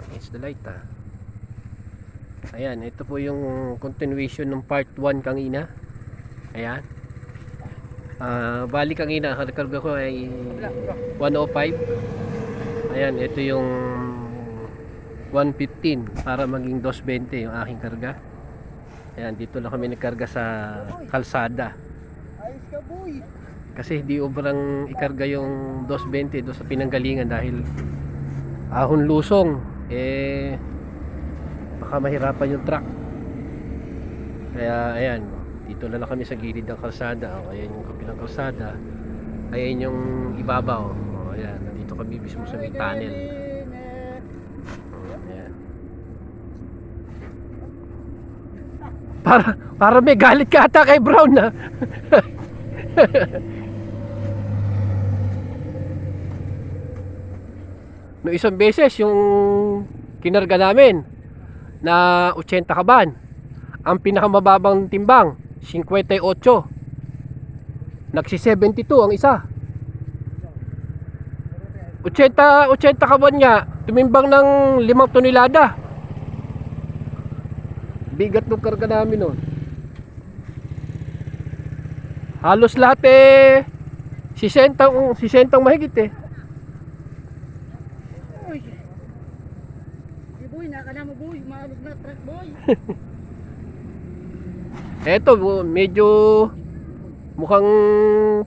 against the light Ayan, ito po yung continuation ng part 1 kanina. Ayan. Bali kanina, karga ko ay 105. Ayan, ito yung 115 para maging 220 yung aking karga. Ayan, dito lang kami nagkarga sa kalsada. Ayos ka, boy. Kasi di obrang ikarga yung 220 doon sa pinanggalingan dahil ahon lusong. Baka mahirapan yung truck. Kaya ayan, dito na lang kami sa gilid ng kalsada. Ayan yung kabilang kalsada. Ayan yung ibabaw. Ayan, nandito kami mismo sa may tunnel. Ayan. Para may galit ka ata kay Brown na. No, isang beses yung kinarga namin na 80 kaban, ang pinakamababang timbang 58, nagsi 72 ang isa. 80 kaban nga, tumimbang ng 5 tonelada. Bigat ng karga namin noon. Halos lahat 60 mahigit Uy. Boy, nakala mo, boy. Maalog na truck, boy. Eto, medyo mukhang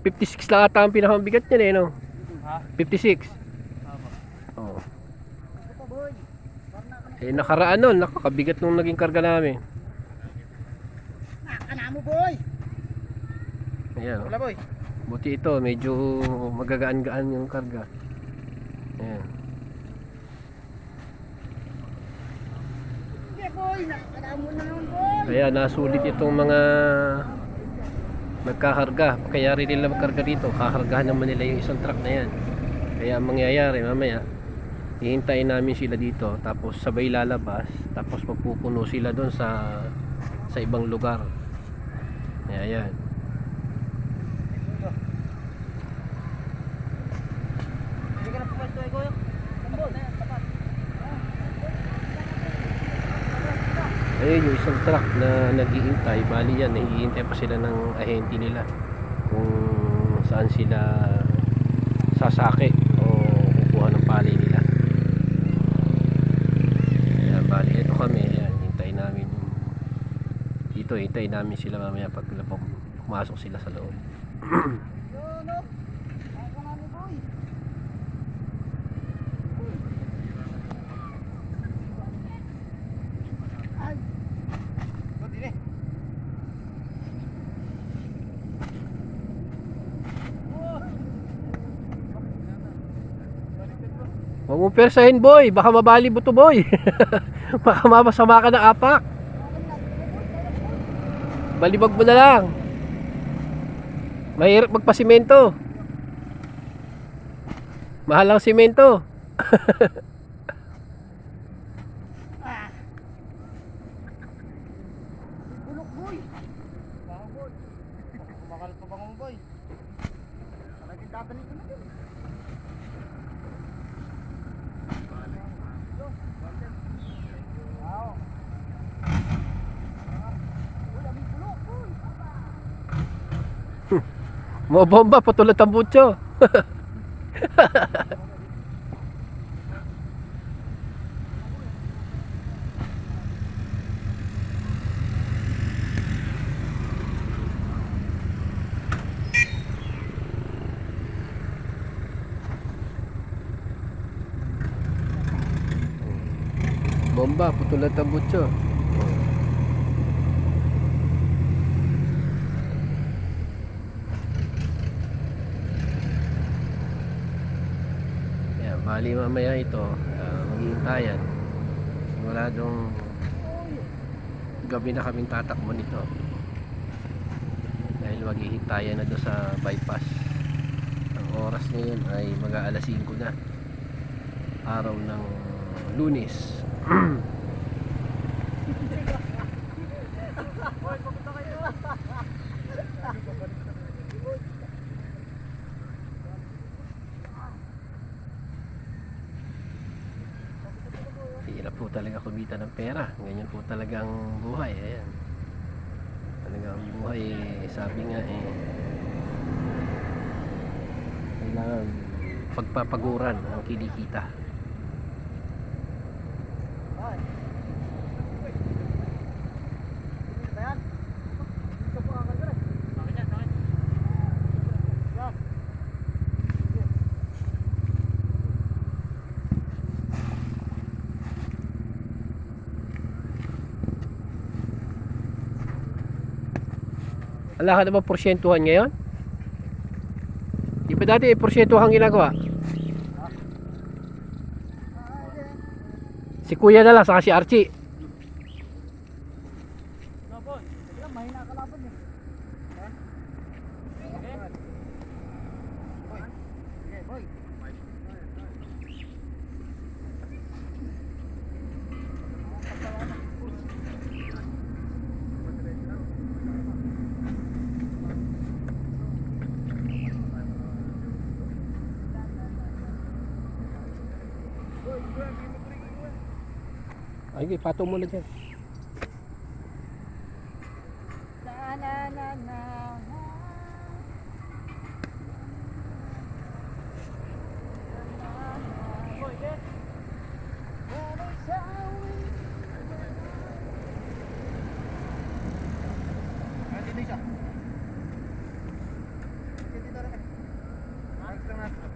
56 lang ata ang pinakamabigat niya no? 56. Oo. Nakaraan nun, nakakabigat nung naging karga namin. Nakala mo, boy. Ayan. Wala, boy. Buti ito, medyo magagaan-gaan yung karga. Ayan. Sige, boy. Nakala mo na naman, boy. Kaya nasulit itong mga nagkakarga. Kaya rin nila magkarga dito. Kakargahan naman nila yung isang truck na yan. Kaya ang mangyayari mamaya, hihintayin namin sila dito. Tapos sabay lalabas. Tapos magpupuno sila doon sa ibang lugar. Kaya yan. Hindi ka na pumalito, Goyo. Tambol. Tapat. Ayun yung isang truck na naghihintay. Bali yan, naghihintay pa sila ng ahente nila kung saan sila sasake o kukuha ng pali nila. Ayan, bali ito kami. Ayan, hintayin namin dito, hintayin namin sila mamaya pag pumasok sila sa loob. No. Nakala mo, boy. Ay. Buti rin. Huwag mong persahin boy, baka mabali buto boy. Baka mamasama ka ng apak. Balibag mo na lang. Mahirap magpasimento. Mahal ang simento. Bulok, boy. Baka, boy. Kumakal pa bang boy? Talagang tatanin ko na din. Wow. Uy, aming bulok, boy. Mo bomba patulad ang butso. Bomba patulad ang butso. Bali mamaya ito maghihintayan. Siguradong gabi na kaming tatakbo nito dahil maghihintayan na doon sa bypass. Ang oras ngayon ay mag-aalas 5 na, araw ng Lunes. po talaga kumita ng pera. Ganyan po talagang buhay. Ayan. Talagang buhay, sabi nga kailangan pagpapaguran ang kinikita. Ay. Ba yan? Ito po ang kagad. Bakit yan? Bakit? Yan. Wala ka na ba porsyentuhan ngayon? Di ba dati porsyentuhan ginagawa? Si Kuya na lang, saka si Archie. No, boy. Sige lang, mahina ka laban eh. Ha? Okay. Boy. Sige, boy. Ay, okay, patong mo na dyan. Na na na na. Boy, get. Dito siya. Dito rin eh. Ayos lang natin.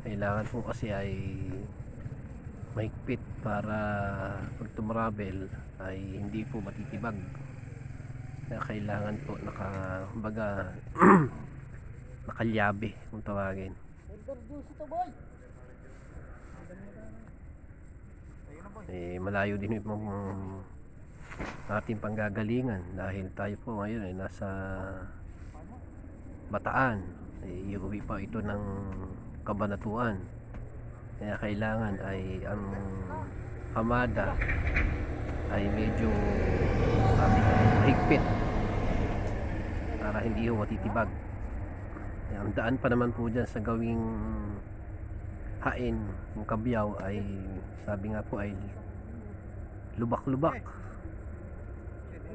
Kailangan po kasi ay mahigpit para pag tumravel ay hindi po matitibag. Kaya kailangan po kumbaga nakalyabe kung tawagin. Introduce ito, boy. Malayo din yung ating panggagalingan dahil tayo po ngayon ay nasa Bataan. Iuwi pa ito ng Kabanatuan. Kaya kailangan ay ang hamada ay medyo mahigpit para hindi ho matitibag. Kaya ang daan pa naman po dyan sa gawing hain ng Kabyaw ay sabi nga po ay lubak-lubak.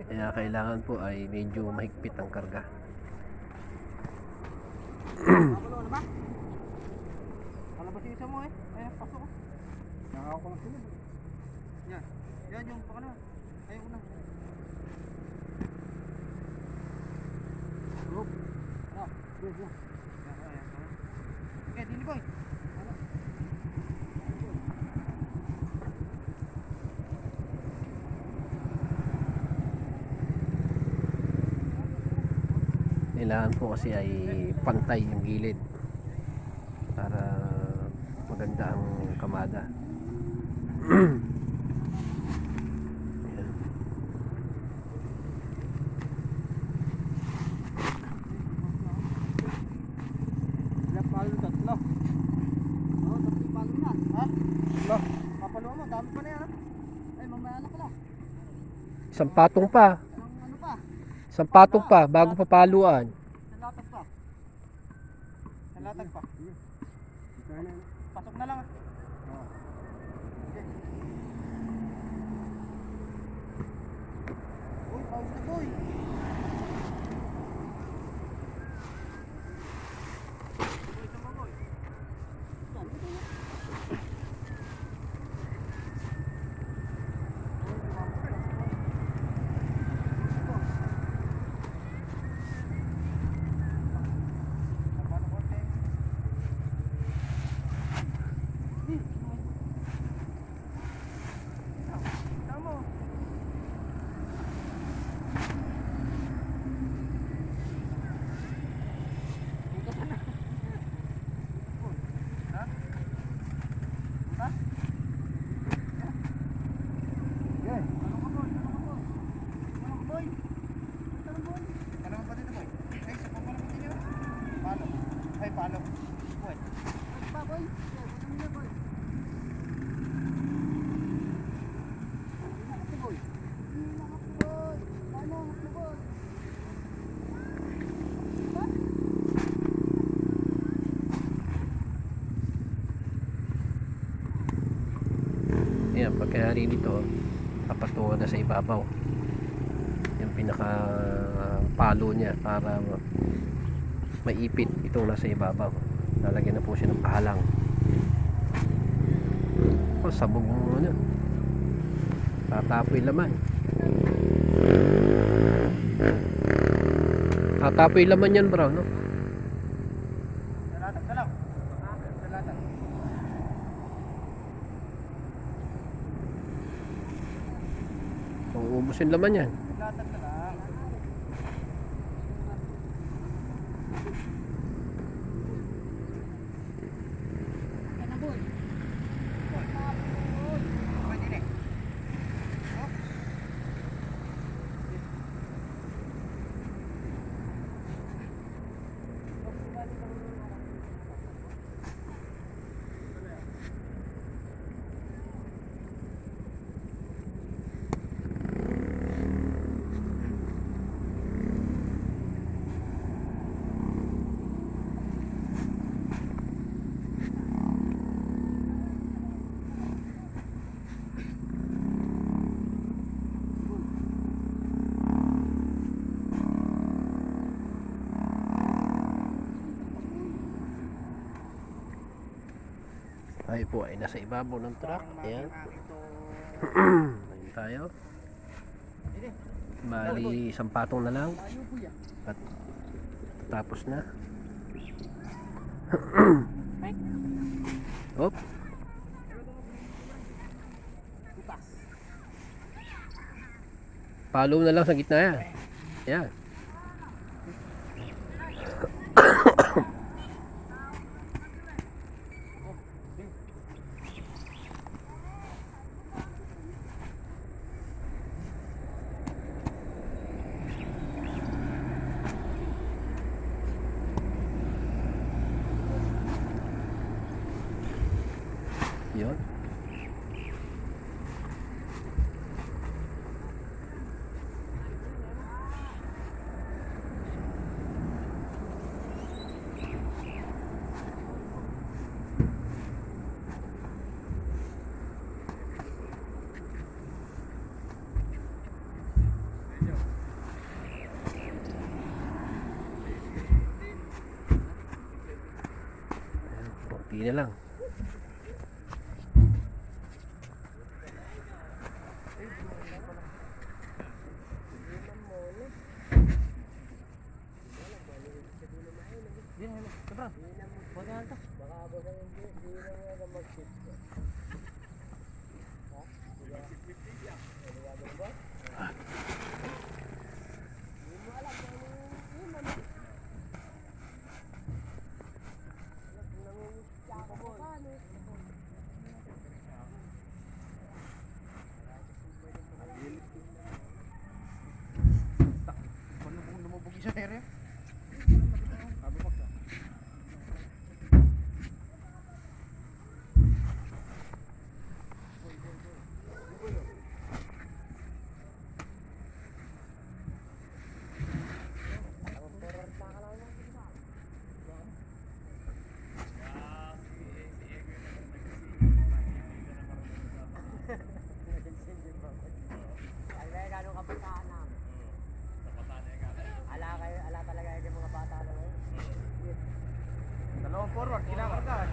Kaya kailangan po ay medyo mahigpit ang karga. Ano ba? Palabas yung isa mo eh. Ayan, pasok ko. Nakakaw ko lang sila. Yan. Yan yung pakana. Ayaw na. Loop. Ano? Yes, yes. Ayan. Okay, dili boy. Ano? Kailangan po kasi ay pantay yung gilid para maganda ang kamada. Ayan. Ilang palo tatlo? Oo, tatlo palo na. Ha? Tatlo. Papaluan mo, dami pa na yan ha? Ay, mamaya na pala. Isang patong pa. Ano pa? Isang patong pa bago papaluan. Nalatag pa. Nalatag pa. Pasok na lang ah. Okay. Uy, pause na boy. Boy, sama boy. Yan, dito na. Ano ka boy? Ano ka boy? Ano ka boy? Ano ka pa dito boy? Nice. Ayan, pagkayari nito papatungan na sa ibabaw yung pinaka palo niya para maipit itong nasa ibabaw. Lalagyan na po siya ng pahalang. Sabog mo na, tatapoy laman. Tatapoy laman yan, bro, no? Dalatag ka lang. Dalatag. Uubusin laman yan. Dalatag ka lang. Pwede na eh. Tayo po ay nasa ibabaw ng truck. Ayan. Ayun tayo. Bali, isang patong na lang. At tapos na. Hop. Palo na lang sa gitna yan. Ayan. Yun. Konti na lang. Paano kung lumubog isa area? Sabi mo ka. Dalawang forward, kinakarga.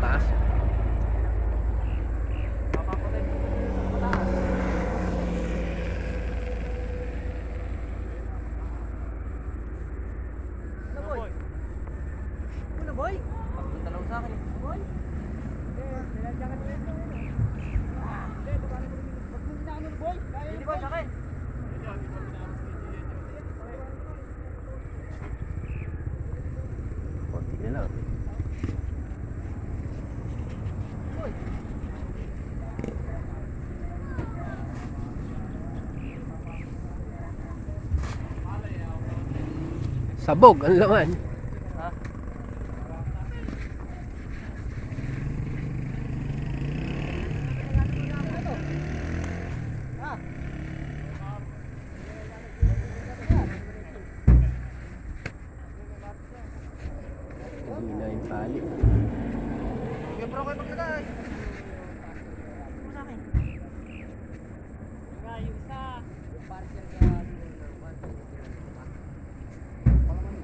Taas. Papapatay mo sa taas. Ano boy? Ano boy? Papunta lang sa akin. Boy? Nilandiyan mo ito. Hindi, baka naman magpunta ka boy. Hindi ba sa akin? Konti na lang. Sabog ang laman. Ha? Hindi na yung tali. Sige bro, kayo maglagay. Ano sa akin? Nga, yung isa.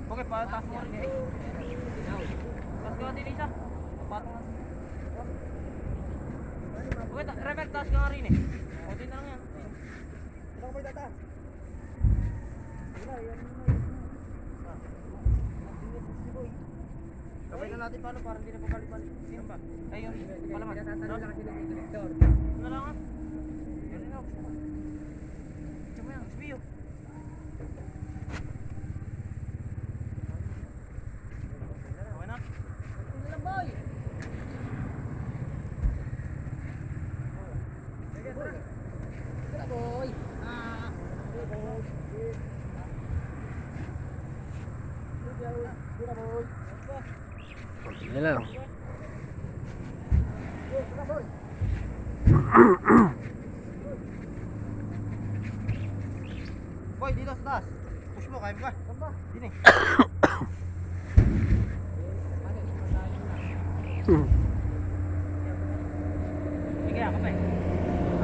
Okay, taas mo rin eh. Taas ka din isa. Patong na. Okay, Rebel, taas ka nga rin eh. Kunti na lang yan. Ano ko ba yung tataas? Gawin na natin paano para hindi na pabalik-balik. Sino ba? Ay, yun. Palaman. No? Ano lang ah? Yun rin ako. Ito mo yan, SBO. Okay na? Ito na lang boy! Boy! Ah! Boy! Konti na lang. Boy, dito sa taas. Push mo, kaya mo ka? Saan Dini. Sige, kape.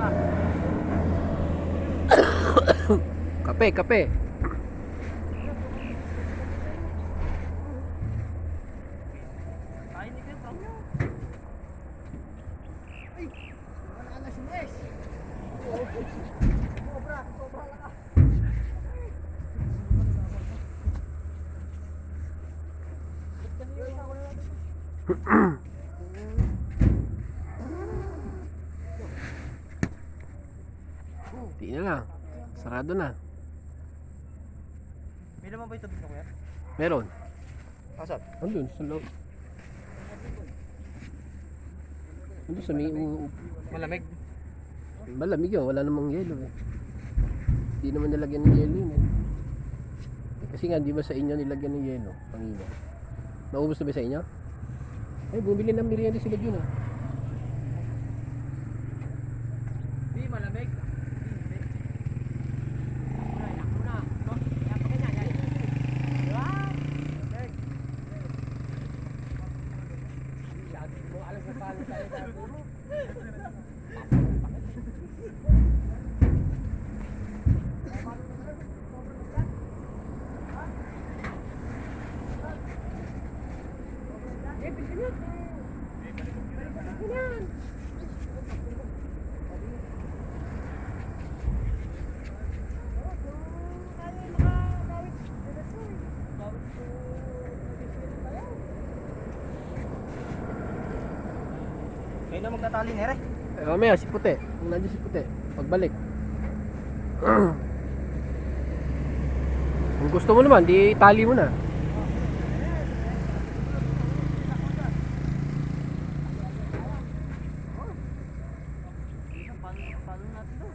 Ah. Kape, kape. Kain ni Kuya Frank. Ay! Wala na si Wes. Sobra lakas. Di na lang. Sarado na. May naman ba ito dito kuya? Meron. Asan? Andun sa loob. Andun sa may Malamig. malamig yun. Wala namang yelo eh. Hindi naman nilagyan ng yelo yun eh. Kasi nga, di ba sa inyo nilagyan ng yelo? Pangino. Naubos na ba sa inyo? Ay, bumili ng merienda sila dyan ah. Di malamig. Kayo na magtatali ni Re. Eh, mamaya si Puti. Kung nandiyan si Puti. Pagbalik. Kung gusto mo naman, di tali mo na. Paano natin to?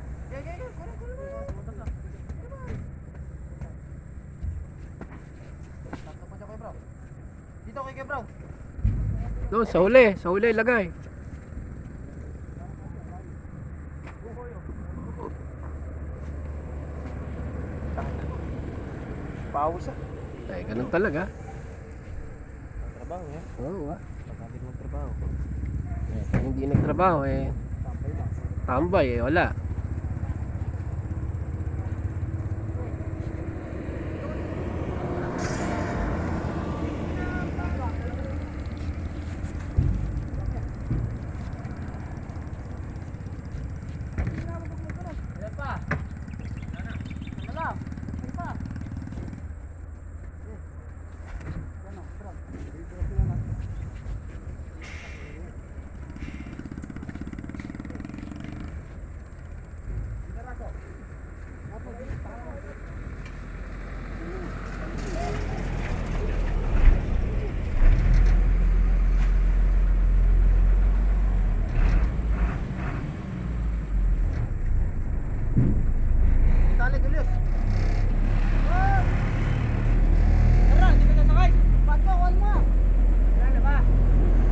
Tatlo pa siya kay Bro. Dito kay Bro. Doon, sa huli, lagay. Pawis ah. Ay, ganun talaga. Trabaho eh. Oo ah. Pagkakit magtrabaho. Eh, kung hindi nagtrabaho eh, Tambay lang. tambay eh, wala. Ilan pa? Ano lang? Ilan pa?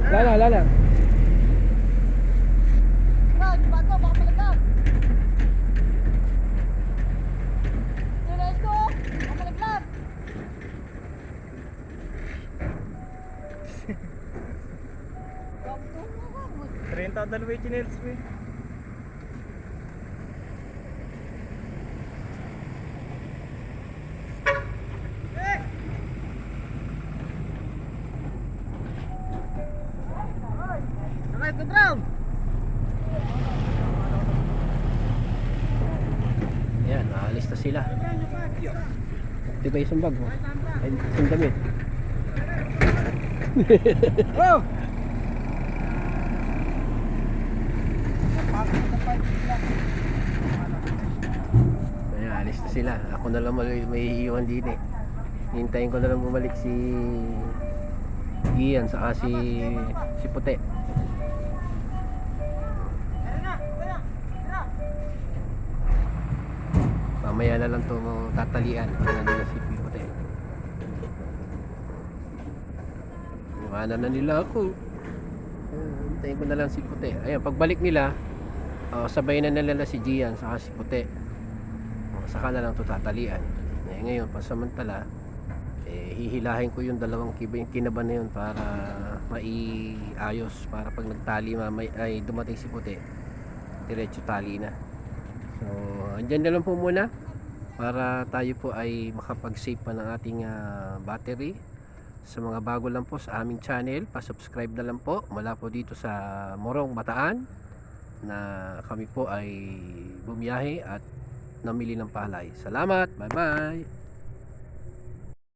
Lala. Ay, bago, baka malaglag. Let's go! Baka malaglag. Bakit mo? 30 dalawa yung chinelas mo eh. Sakay ko, Brown! Ayan, naalis na sila. Di ba isang bag mo? Ay, isang damit. Oh! Ayan, alis na sila. Ako na lang may iiwan din eh. Hintayin ko na lang bumalik si Ian saka si Puti. Mamaya na lang to tatalian pag nandun na si Puti. Iwanan na nila ako. Hintayin ko na lang si Puti. Ayan, pagbalik nila, sabay na nila si Gian saka si Puti. Saka na lang to tatalian. Ngayon, pasamantala, hihilahin ko yung dalawang kinaban na yun para maiayos, para pag nagtali mamay ay dumating si Puti, diretso tali na. So andyan na lang po muna para tayo po ay makapag-save pa ng ating battery. Sa mga bago lang po sa aming channel, pa-subscribe na lang po mula po dito sa Morong Bataan, na kami po ay bumiyahe at namili ng palay. Salamat, bye bye.